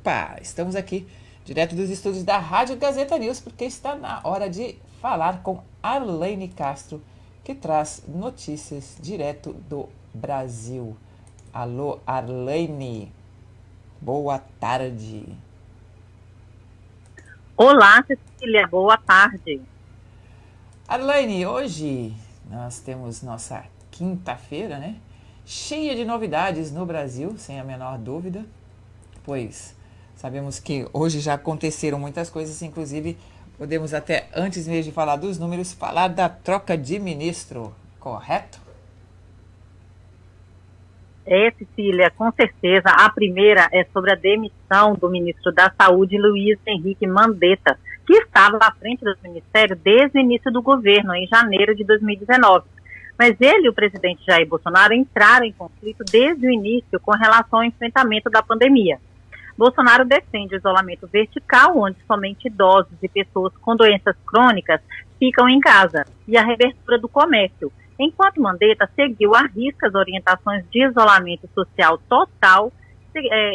Opa, estamos aqui direto dos estúdios da Rádio Gazeta News, porque está na hora de falar com Arlene Castro, que traz notícias direto do Brasil. Alô, Arlene, boa tarde. Olá, Cecília, boa tarde. Arlene, hoje nós temos nossa quinta-feira, né? Cheia de novidades no Brasil, sem a menor dúvida, pois sabemos que hoje já aconteceram muitas coisas, inclusive podemos até, antes mesmo de falar dos números, falar da troca de ministro, correto? Cecília, com certeza. A primeira é sobre a demissão do ministro da Saúde, Luiz Henrique Mandetta, que estava à frente do ministério desde o início do governo, em janeiro de 2019. Mas ele e o presidente Jair Bolsonaro entraram em conflito desde o início com relação ao enfrentamento da pandemia. Bolsonaro defende o isolamento vertical, onde somente idosos e pessoas com doenças crônicas ficam em casa, e a reabertura do comércio, enquanto Mandetta seguiu à risca as orientações de isolamento social total,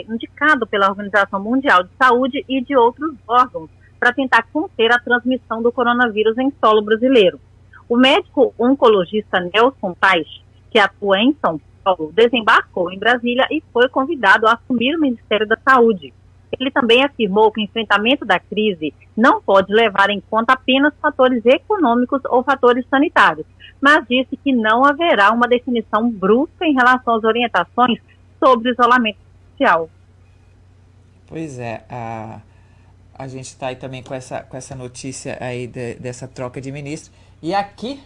indicado pela Organização Mundial de Saúde e de outros órgãos, para tentar conter a transmissão do coronavírus em solo brasileiro. O médico oncologista Nelson Tais, que atua em São Paulo, desembarcou em Brasília e foi convidado a assumir o Ministério da Saúde. Ele também afirmou que o enfrentamento da crise não pode levar em conta apenas fatores econômicos ou fatores sanitários, mas disse que não haverá uma definição brusca em relação às orientações sobre o isolamento social. Pois é, a gente está aí também com essa notícia aí dessa troca de ministro. E aqui,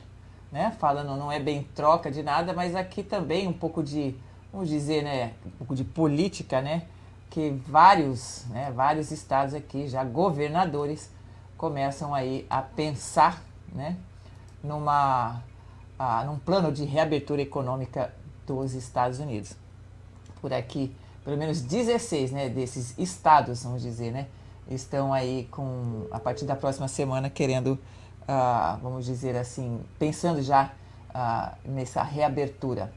né, falando, não é bem troca de nada, mas aqui também um pouco de, vamos dizer, né, um pouco de política, né, que vários estados aqui, já governadores, começam aí a pensar, né, num plano de reabertura econômica dos Estados Unidos. Por aqui, pelo menos 16, né, desses estados, vamos dizer, né, estão aí a partir da próxima semana querendo, vamos dizer assim, pensando já nessa reabertura.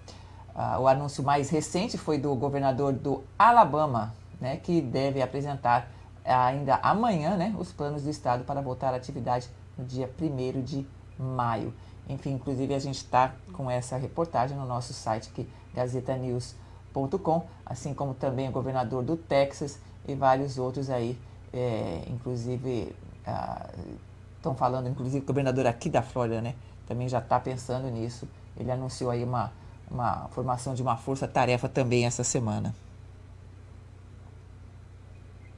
O anúncio mais recente foi do governador do Alabama, né, que deve apresentar ainda amanhã, né, os planos do estado para voltar à atividade no dia 1º de maio. Enfim, inclusive a gente está com essa reportagem no nosso site aqui, gazetanews.com, assim como também o governador do Texas e vários outros aí, inclusive estão falando, inclusive o governador aqui da Flórida, né, também já está pensando nisso. Ele anunciou aí uma formação de uma força-tarefa também essa semana.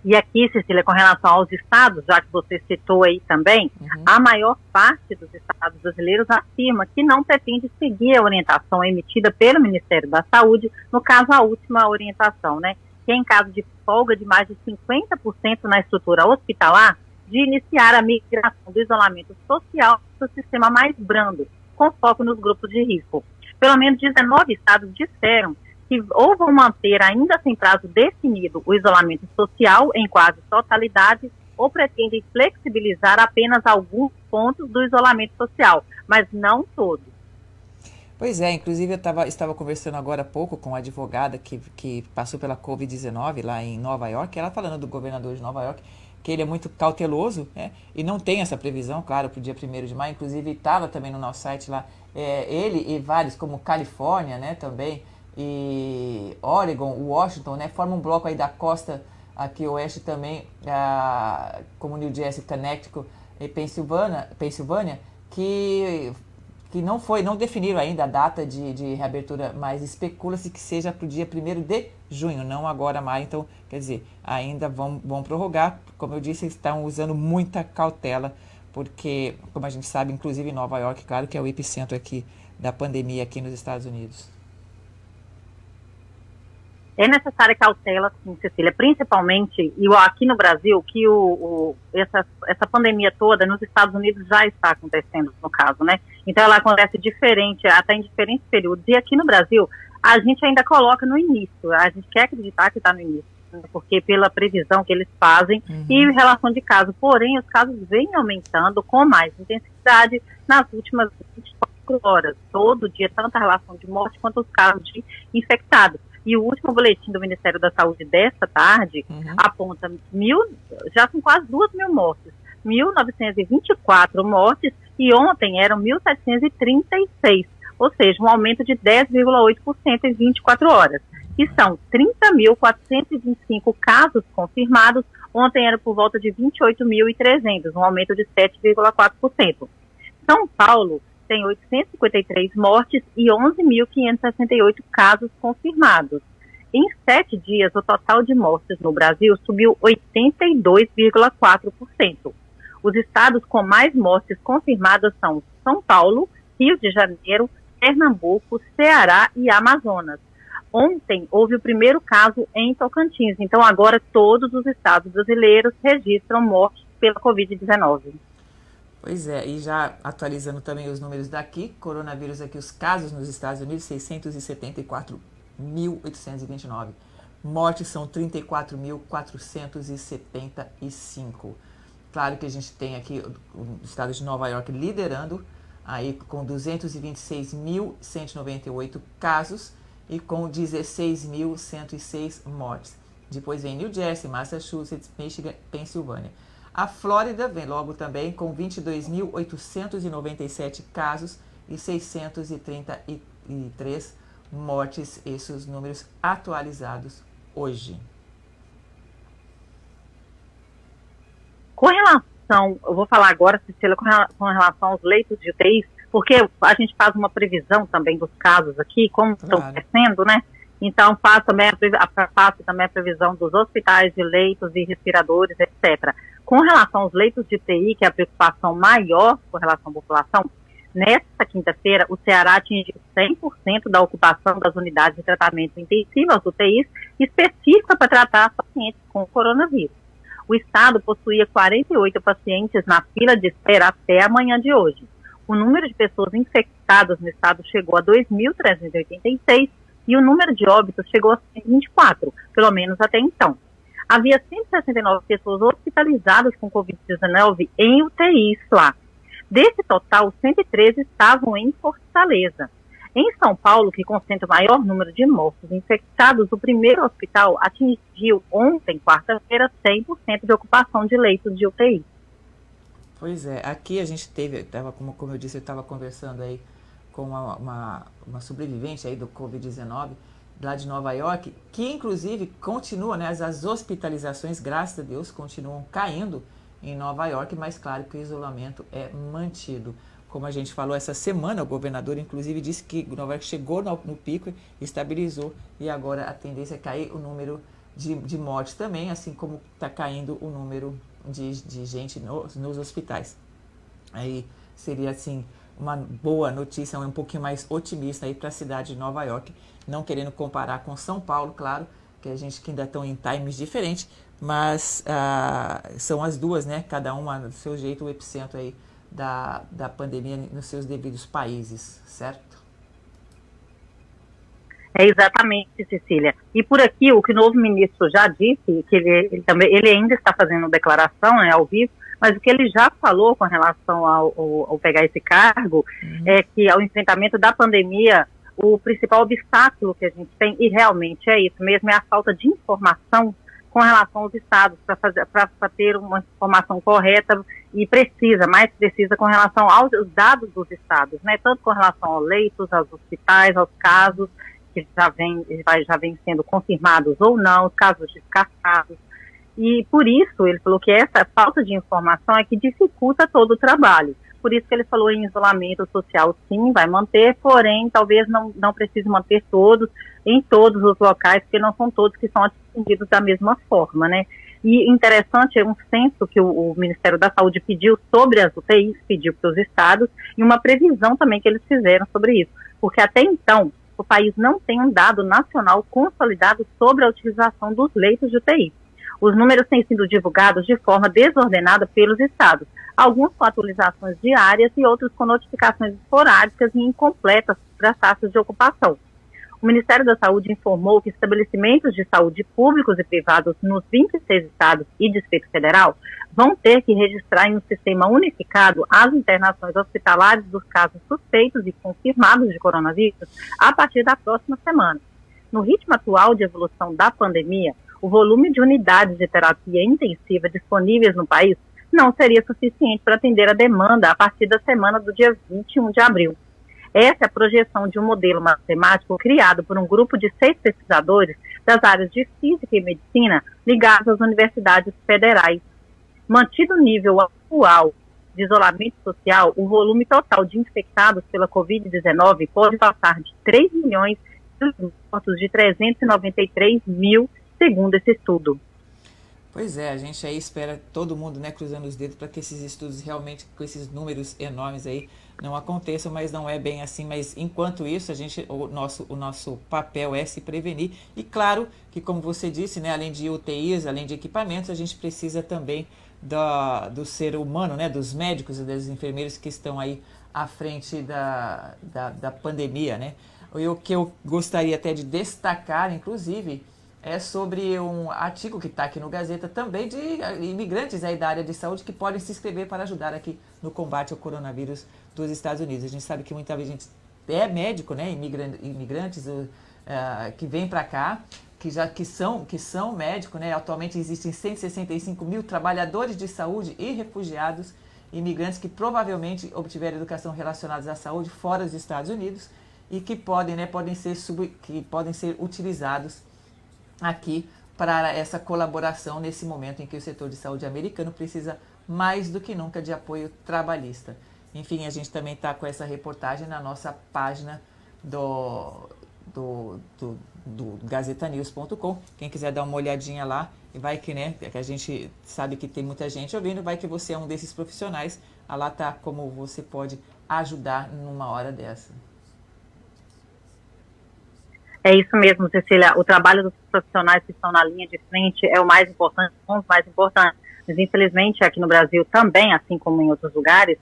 E aqui, Cecília, com relação aos estados, já que você citou aí também, a maior parte dos estados brasileiros afirma que não pretende seguir a orientação emitida pelo Ministério da Saúde, no caso a última orientação, né, que é em caso de folga de mais de 50% na estrutura hospitalar, de iniciar a migração do isolamento social para o sistema mais brando, com foco nos grupos de risco. Pelo menos 19 estados disseram que ou vão manter, ainda sem prazo definido, o isolamento social em quase totalidade, ou pretendem flexibilizar apenas alguns pontos do isolamento social, mas não todos. Pois é, inclusive eu estava conversando agora há pouco com uma advogada que passou pela Covid-19 lá em Nova York, ela falando do governador de Nova York, que ele é muito cauteloso, né, e não tem essa previsão, claro, para o dia 1º de maio, inclusive estava também no nosso site lá, ele e vários, como Califórnia, né, também, e Oregon, Washington, né, formam um bloco aí da costa aqui oeste também, como New Jersey, Connecticut e Pensilvânia, que não definiram ainda a data de reabertura, mas especula-se que seja para o dia 1º de junho, não agora maio. Então, quer dizer, ainda vão prorrogar. Como eu disse, estão usando muita cautela, porque, como a gente sabe, inclusive em Nova York, claro que é o epicentro aqui da pandemia aqui nos Estados Unidos. É necessária cautela, sim, Cecília, principalmente, e aqui no Brasil, que essa pandemia toda nos Estados Unidos já está acontecendo, no caso, né? Então ela acontece diferente, até em diferentes períodos. E aqui no Brasil, a gente ainda coloca no início, a gente quer acreditar que está no início, né? Porque pela previsão que eles fazem e em relação de casos. Porém, os casos vêm aumentando com mais intensidade nas últimas 24 horas. Todo dia, tanto a relação de morte quanto os casos de infectados. E o último boletim do Ministério da Saúde desta tarde aponta já são quase 2.000 mortes, 1.924 mortes, e ontem eram 1.736, ou seja, um aumento de 10,8% em 24 horas. E são 30.425 casos confirmados, ontem era por volta de 28.300, um aumento de 7,4%. São Paulo tem 853 mortes e 11.568 casos confirmados. Em 7 dias, o total de mortes no Brasil subiu 82,4%. Os estados com mais mortes confirmadas são São Paulo, Rio de Janeiro, Pernambuco, Ceará e Amazonas. Ontem houve o primeiro caso em Tocantins, então agora todos os estados brasileiros registram mortes pela Covid-19. Pois é, e já atualizando também os números daqui, coronavírus aqui, os casos nos Estados Unidos, 674.829. Mortes são 34.475. Claro que a gente tem aqui o estado de Nova York liderando, aí com 226.198 casos e com 16.106 mortes. Depois vem New Jersey, Massachusetts, Michigan, Pensilvânia. A Flórida vem logo também com 22.897 casos e 633 mortes, esses números atualizados hoje. Com relação, eu vou falar agora, Cecília, com relação aos leitos de UTI, porque a gente faz uma previsão também dos casos aqui, como estão crescendo, né? Então, faço também a previsão dos hospitais de leitos e respiradores, etc. Com relação aos leitos de UTI, que é a preocupação maior com relação à população, nesta quinta-feira, o Ceará atingiu 100% da ocupação das unidades de tratamento intensivo, as UTIs, específica para tratar pacientes com coronavírus. O estado possuía 48 pacientes na fila de espera até a manhã de hoje. O número de pessoas infectadas no estado chegou a 2.386 e o número de óbitos chegou a 124, pelo menos até então. Havia 169 pessoas hospitalizadas com Covid-19 em UTIs lá. Desse total, 113 estavam em Fortaleza. Em São Paulo, que concentra o maior número de mortos infectados, o primeiro hospital atingiu ontem, quarta-feira, 100% de ocupação de leitos de UTI. Pois é, aqui a gente teve, como eu disse, eu estava conversando aí com uma sobrevivente aí do Covid-19, lá de Nova York, que inclusive continua, né, as hospitalizações, graças a Deus, continuam caindo em Nova York, mas claro que o isolamento é mantido. Como a gente falou essa semana, o governador inclusive disse que Nova York chegou no pico, estabilizou e agora a tendência é cair o número de mortes também, assim como está caindo o número de gente nos hospitais. Aí seria assim uma boa notícia, um pouquinho mais otimista aí para a cidade de Nova York, não querendo comparar com São Paulo, claro, que a gente que ainda estão em times diferentes, mas são as duas, né? Cada uma do seu jeito, o epicentro aí da pandemia nos seus devidos países, certo? É exatamente, Cecília. E por aqui, o que o novo ministro já disse, que ele ainda está fazendo declaração, né, ao vivo, mas o que ele já falou com relação ao pegar esse cargo é que ao enfrentamento da pandemia, o principal obstáculo que a gente tem, e realmente é isso mesmo, é a falta de informação com relação aos estados, para ter uma informação correta e mais precisa com relação aos dados dos estados, né? Tanto com relação aos leitos, aos hospitais, aos casos que já vem sendo confirmados ou não, os casos descartados. E por isso ele falou que essa falta de informação é que dificulta todo o trabalho. Por isso que ele falou em isolamento social, sim, vai manter, porém, talvez não precise manter em todos os locais, porque não são todos que são atendidos da mesma forma, né? E interessante é um censo que o Ministério da Saúde pediu sobre as UTIs, pediu para os estados, e uma previsão também que eles fizeram sobre isso. Porque até então, o país não tem um dado nacional consolidado sobre a utilização dos leitos de UTI. Os números têm sido divulgados de forma desordenada pelos estados, alguns com atualizações diárias e outros com notificações esporádicas e incompletas sobre as taxas de ocupação. O Ministério da Saúde informou que estabelecimentos de saúde públicos e privados nos 26 estados e Distrito Federal vão ter que registrar em um sistema unificado as internações hospitalares dos casos suspeitos e confirmados de coronavírus a partir da próxima semana. No ritmo atual de evolução da pandemia, o volume de unidades de terapia intensiva disponíveis no país não seria suficiente para atender a demanda a partir da semana do dia 21 de abril. Essa é a projeção de um modelo matemático criado por um grupo de 6 pesquisadores das áreas de Física e Medicina ligados às universidades federais. Mantido o nível atual de isolamento social, o volume total de infectados pela Covid-19 pode passar de 3 milhões e mortos de 393 mil, segundo esse estudo. Pois é, a gente aí espera todo mundo, né, cruzando os dedos para que esses estudos realmente, com esses números enormes aí, não aconteçam, mas não é bem assim. Mas enquanto isso, o nosso papel é se prevenir. E claro que, como você disse, né, além de UTIs, além de equipamentos, a gente precisa também do ser humano, né, dos médicos e dos enfermeiros que estão aí à frente da pandemia, né. E o que eu gostaria até de destacar, inclusive, é sobre um artigo que está aqui no Gazeta também de imigrantes aí da área de saúde que podem se inscrever para ajudar aqui no combate ao coronavírus dos Estados Unidos. A gente sabe que muita gente é médico, né, imigrantes que vêm para cá, que são médicos, né. Atualmente existem 165 mil trabalhadores de saúde e refugiados, imigrantes que provavelmente obtiveram educação relacionada à saúde fora dos Estados Unidos e que podem ser utilizados aqui para essa colaboração nesse momento em que o setor de saúde americano precisa mais do que nunca de apoio trabalhista. Enfim, a gente também está com essa reportagem na nossa página do gazetanews.com. Quem quiser dar uma olhadinha lá, vai que, né, que a gente sabe que tem muita gente ouvindo, vai que você é um desses profissionais, lá tá como você pode ajudar numa hora dessa. É isso mesmo, Cecília. O trabalho dos profissionais que estão na linha de frente é o mais importante, um dos mais importantes. Mas, infelizmente, aqui no Brasil também, assim como em outros lugares,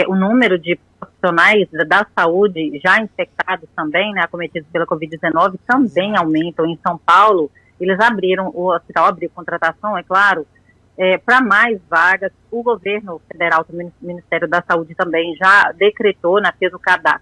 o número de profissionais da saúde já infectados também, né, acometidos pela Covid-19, também aumentam. Em São Paulo, o hospital abriu contratação, é claro, para mais vagas. O governo federal, o Ministério da Saúde também já decretou, né,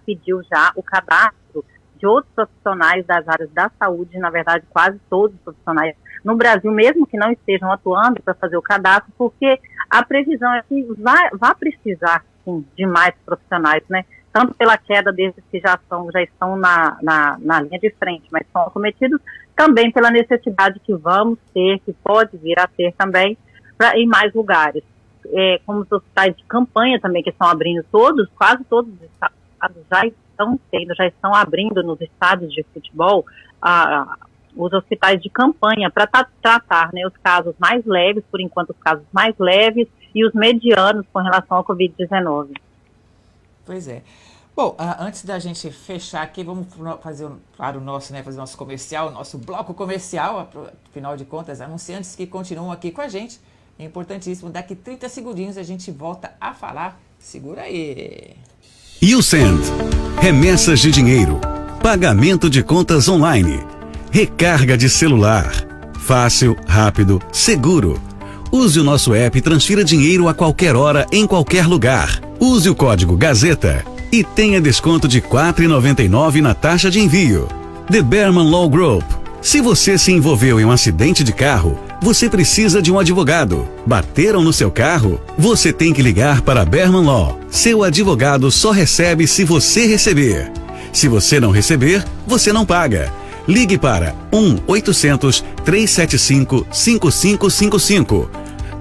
pediu já o cadastro de outros profissionais das áreas da saúde, na verdade quase todos os profissionais no Brasil, mesmo que não estejam atuando para fazer o cadastro, porque a previsão é que vai precisar, sim, de mais profissionais, né? Tanto pela queda desses que já estão na linha de frente, mas são acometidos, também pela necessidade que vamos ter, que pode vir a ter também, em mais lugares. Como os hospitais de campanha também, que estão abrindo quase todos os estados já estão abrindo nos estádios de futebol os hospitais de campanha para tratar, né, os casos mais leves, por enquanto os casos mais leves e os medianos com relação ao Covid-19. Pois é. Bom, antes da gente fechar aqui, vamos fazer o nosso comercial, nosso bloco comercial, afinal de contas, anunciantes que continuam aqui com a gente. É importantíssimo, daqui 30 segundinhos a gente volta a falar. Segura aí. YouSend, remessas de dinheiro, pagamento de contas online, recarga de celular, fácil, rápido, seguro. Use o nosso app e transfira dinheiro a qualquer hora, em qualquer lugar. Use o código Gazeta e tenha desconto de R$ 4,99 na taxa de envio. The Berman Law Group. Se você se envolveu em um acidente de carro, você precisa de um advogado. Bateram no seu carro? Você tem que ligar para Berman Law. Seu advogado só recebe se você receber. Se você não receber, você não paga. Ligue para 1-800-375-5555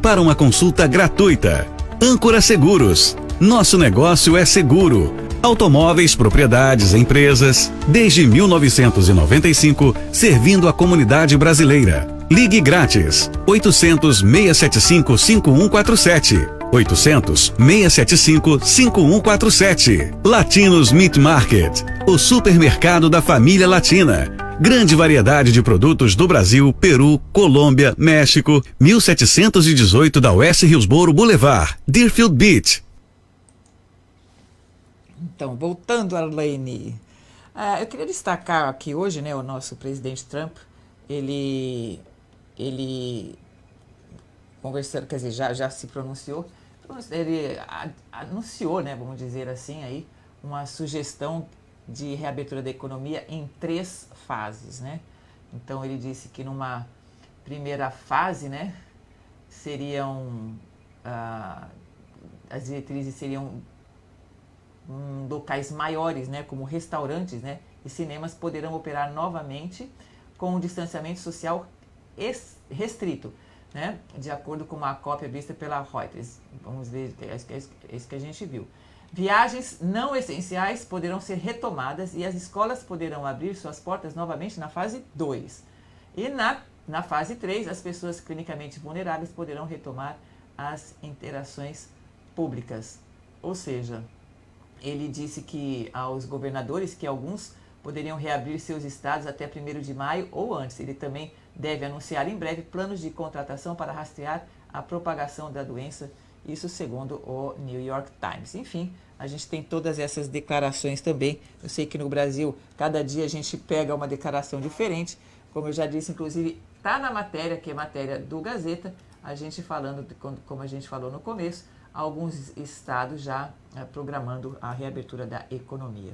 para uma consulta gratuita. Âncora Seguros. Nosso negócio é seguro. Automóveis, propriedades, empresas. Desde 1995, servindo a comunidade brasileira. Ligue grátis. 800-675-5147. 800-675-5147. Latinos Meat Market. O supermercado da família latina. Grande variedade de produtos do Brasil, Peru, Colômbia, México. 1718 da West Hillsboro Boulevard, Deerfield Beach. Então, voltando, Arlene, eu queria destacar aqui hoje, né, o nosso presidente Trump, ele conversando, quer dizer, já se pronunciou, ele anunciou, né, vamos dizer assim, aí, uma sugestão de reabertura da economia em 3 fases, né? Então ele disse que numa primeira fase, né, seriam as diretrizes seriam locais maiores, né, como restaurantes, né, e cinemas poderão operar novamente com um distanciamento social restrito, né, de acordo com uma cópia vista pela Reuters. Vamos ver, é isso que a gente viu. Viagens não essenciais poderão ser retomadas e as escolas poderão abrir suas portas novamente na fase 2. E na fase 3, as pessoas clinicamente vulneráveis poderão retomar as interações públicas. Ou seja, ele disse que aos governadores que alguns poderiam reabrir seus estados até 1º de maio ou antes. Ele também deve anunciar em breve planos de contratação para rastrear a propagação da doença, isso segundo o New York Times. Enfim, a gente tem todas essas declarações também. Eu sei que no Brasil, cada dia a gente pega uma declaração diferente. Como eu já disse, inclusive, está na matéria, que é matéria do Gazeta, a gente falando, como a gente falou no começo, alguns estados já programando a reabertura da economia.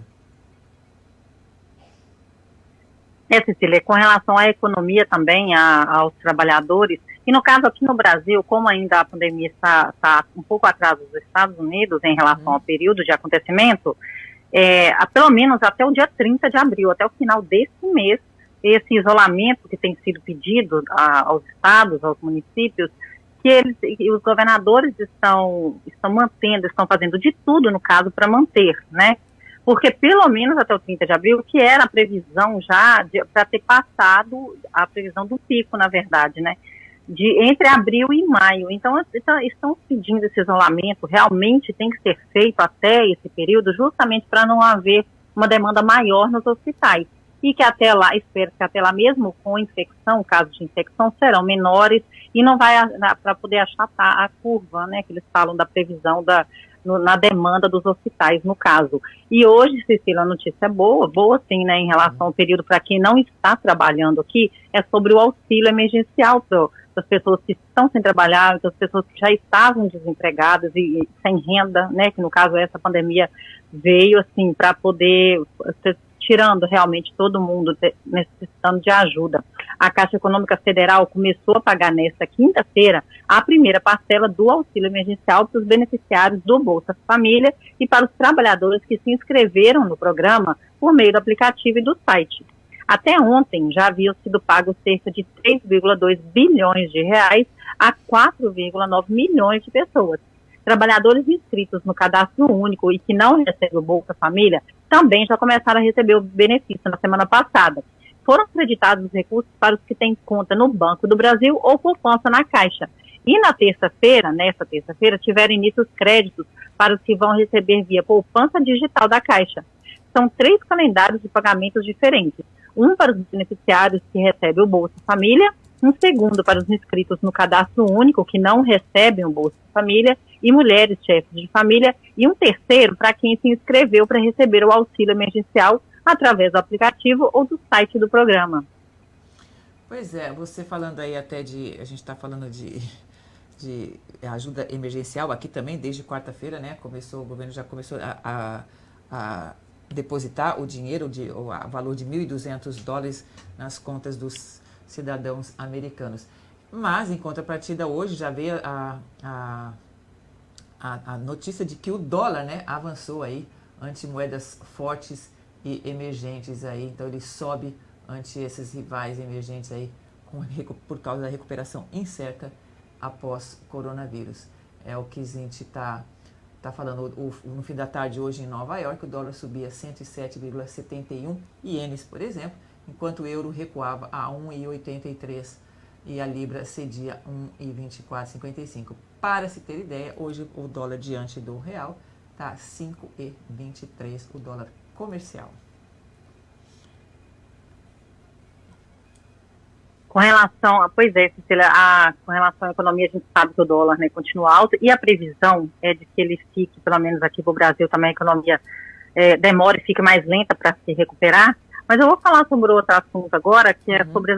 Cecília, com relação à economia também, aos trabalhadores, e no caso aqui no Brasil, como ainda a pandemia está um pouco atrás dos Estados Unidos em relação ao período de acontecimento, pelo menos até o dia 30 de abril, até o final desse mês, esse isolamento que tem sido pedido aos estados, aos municípios, que os governadores estão mantendo, estão fazendo de tudo, no caso, para manter, né? Porque pelo menos até o 30 de abril, que era a previsão já para ter passado a previsão do pico, na verdade, né? Entre abril e maio. Então, estão pedindo esse isolamento, realmente tem que ser feito até esse período, justamente para não haver uma demanda maior nos hospitais. E que até lá, espero que até lá mesmo com infecção, casos de infecção serão menores e não vai para poder achatar a curva, né, que eles falam da previsão na demanda dos hospitais, no caso. E hoje, Cecília, a notícia é boa sim, né, em relação ao período para quem não está trabalhando aqui, é sobre o auxílio emergencial para as pessoas que estão sem trabalhar, para as pessoas que já estavam desempregadas e sem renda, né, que no caso essa pandemia veio, assim, para poder tirando realmente todo mundo necessitando de ajuda. A Caixa Econômica Federal começou a pagar nesta quinta-feira a primeira parcela do auxílio emergencial para os beneficiários do Bolsa Família e para os trabalhadores que se inscreveram no programa por meio do aplicativo e do site. Até ontem já haviam sido pagos cerca de 3,2 bilhões de reais a 4,9 milhões de pessoas. Trabalhadores inscritos no cadastro único e que não recebem o Bolsa Família também já começaram a receber o benefício na semana passada. Foram acreditados os recursos para os que têm conta no Banco do Brasil ou poupança na Caixa. E nessa terça-feira, tiveram início os créditos para os que vão receber via poupança digital da Caixa. São 3 calendários de pagamentos diferentes. Um para os beneficiários que recebem o Bolsa Família, um segundo para os inscritos no cadastro único que não recebem o Bolsa Família e mulheres chefes de família, e um terceiro para quem se inscreveu para receber o auxílio emergencial através do aplicativo ou do site do programa. Pois é, você falando aí até a gente está falando de ajuda emergencial aqui também, desde quarta-feira, né? O governo já começou a depositar o dinheiro, o valor de $1.200 nas contas dos cidadãos americanos. Mas, em contrapartida, hoje já veio a notícia de que o dólar, né, avançou aí ante moedas fortes e emergentes aí. Então, ele sobe ante esses rivais emergentes aí por causa da recuperação incerta após coronavírus. É o que a gente está falando. No fim da tarde, hoje em Nova York, o dólar subia 107,71 ienes, por exemplo, enquanto o euro recuava a 1,83 e a libra cedia 1,2455. Para se ter ideia, hoje o dólar diante do real está 5,23, o dólar comercial. Com relação, Cecília, com relação à economia, a gente sabe que o dólar, né, continua alto e a previsão é de que ele fique, pelo menos aqui para o Brasil também, a economia demora e fique mais lenta para se recuperar. Mas eu vou falar sobre outro assunto agora, que é sobre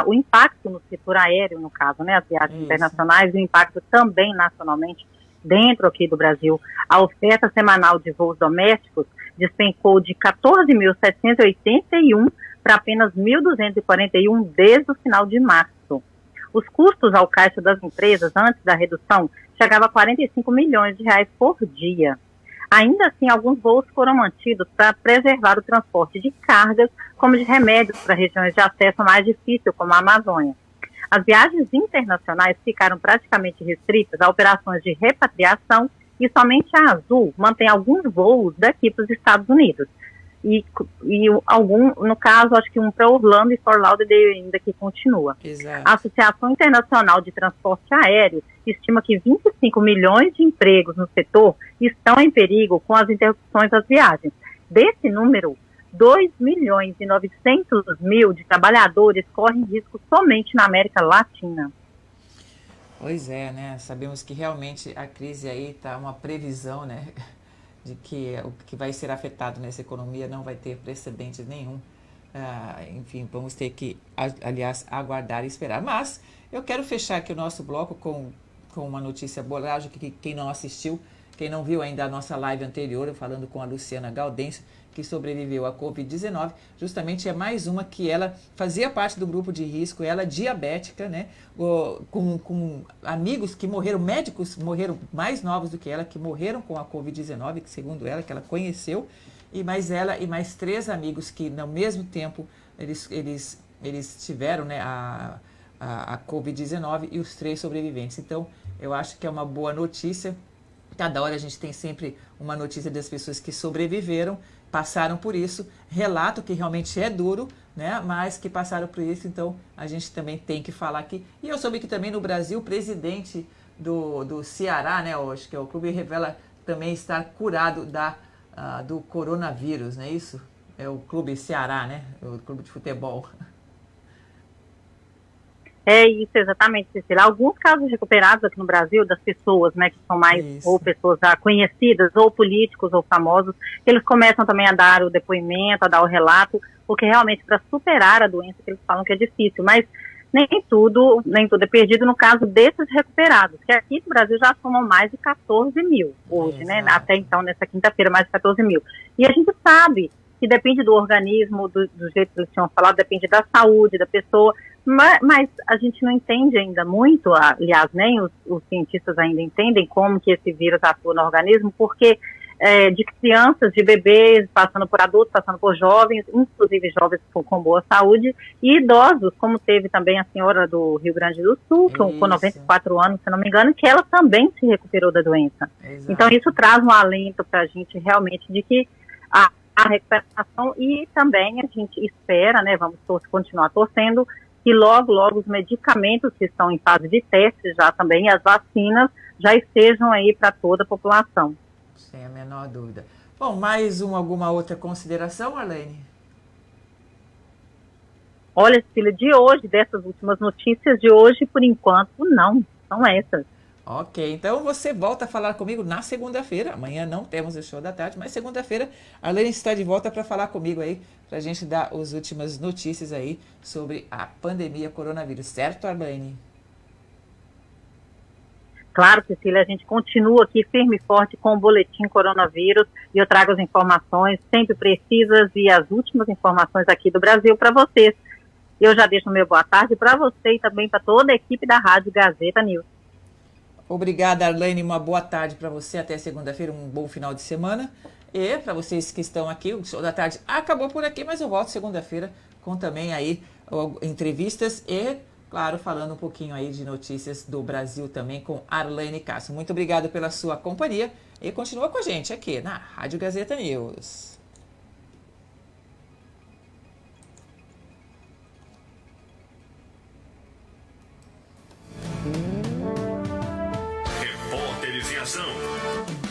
o impacto no setor aéreo, no caso, né, as viagens internacionais, e o impacto também nacionalmente dentro aqui do Brasil. A oferta semanal de voos domésticos despencou de 14.781 para apenas 1.241 desde o final de março. Os custos ao caixa das empresas antes da redução chegavam a 45 milhões de reais por dia. Ainda assim, alguns voos foram mantidos para preservar o transporte de cargas, como de remédios para regiões de acesso mais difícil, como a Amazônia. As viagens internacionais ficaram praticamente restritas a operações de repatriação e somente a Azul mantém alguns voos daqui para os Estados Unidos. E no caso, acho que um para Orlando e Fort Lauderdale ainda que continua. Exato. A Associação Internacional de Transporte Aéreo estima que 25 milhões de empregos no setor estão em perigo com as interrupções das viagens. Desse número, 2.900.000 de trabalhadores correm risco somente na América Latina. Pois é, né? Sabemos que realmente a crise aí está uma previsão, né? De que o que vai ser afetado nessa economia não vai ter precedente nenhum. Enfim, vamos ter que, aliás, aguardar e esperar. Mas eu quero fechar aqui o nosso bloco com uma notícia boa. Acho que quem não assistiu, quem não viu ainda a nossa live anterior, eu falando com a Luciana Gaudêncio, que sobreviveu à Covid-19, justamente é mais uma que ela fazia parte do grupo de risco, ela diabética, né, com amigos que morreram, médicos morreram mais novos do que ela, que morreram com a Covid-19, que segundo ela, que ela conheceu, e mais ela e mais 3 amigos que, no mesmo tempo, eles tiveram, né, a Covid-19 e os 3 sobreviventes. Então, eu acho que é uma boa notícia. Cada hora a gente tem sempre uma notícia das pessoas que sobreviveram, passaram por isso, relato que realmente é duro, né, mas que passaram por isso, então a gente também tem que falar aqui. E eu soube que também no Brasil o presidente do Ceará, né, acho que é o clube, revela também estar curado do coronavírus, não é isso? É o clube Ceará, né, o clube de futebol. É isso, exatamente, Cecília. Alguns casos recuperados aqui no Brasil, das pessoas, né, que são mais ou pessoas já conhecidas, ou políticos, ou famosos, eles começam também a dar o depoimento, a dar o relato, porque realmente para superar a doença, que eles falam que é difícil, mas nem tudo é perdido no caso desses recuperados, que aqui no Brasil já somam mais de 14 mil hoje, né, até então, nessa quinta-feira, mais de 14 mil. E a gente sabe que depende do organismo, do jeito que eles tinham falado, depende da saúde da pessoa, mas a gente não entende ainda muito, aliás, nem os cientistas ainda entendem como que esse vírus atua no organismo, porque de crianças, de bebês, passando por adultos, passando por jovens, inclusive jovens com boa saúde, e idosos, como teve também a senhora do Rio Grande do Sul, com 94 anos, se não me engano, que ela também se recuperou da doença. Exato. Então isso traz um alento para a gente realmente de que a recuperação, e também a gente espera, né, vamos continuar torcendo, que logo os medicamentos que estão em fase de teste já também, as vacinas, já estejam aí para toda a população. Sem a menor dúvida. Bom, mais alguma outra consideração, Arlene? Olha, Cecília, de hoje, dessas últimas notícias de hoje, por enquanto, não, são essas. Ok, então você volta a falar comigo na segunda-feira. Amanhã não temos o show da tarde, mas segunda-feira a Arlene está de volta para falar comigo aí, para a gente dar as últimas notícias aí sobre a pandemia coronavírus, certo, Arlene? Claro, Cecília, a gente continua aqui firme e forte com o boletim coronavírus e eu trago as informações sempre precisas e as últimas informações aqui do Brasil para vocês. Eu já deixo o meu boa tarde para você e também para toda a equipe da Rádio Gazeta News. Obrigada, Arlene. Uma boa tarde para você. Até segunda-feira, um bom final de semana. E para vocês que estão aqui, o show da tarde acabou por aqui, mas eu volto segunda-feira com também aí entrevistas e, claro, falando um pouquinho aí de notícias do Brasil também com Arlene Castro. Muito obrigado pela sua companhia e continua com a gente aqui na Rádio Gazeta News.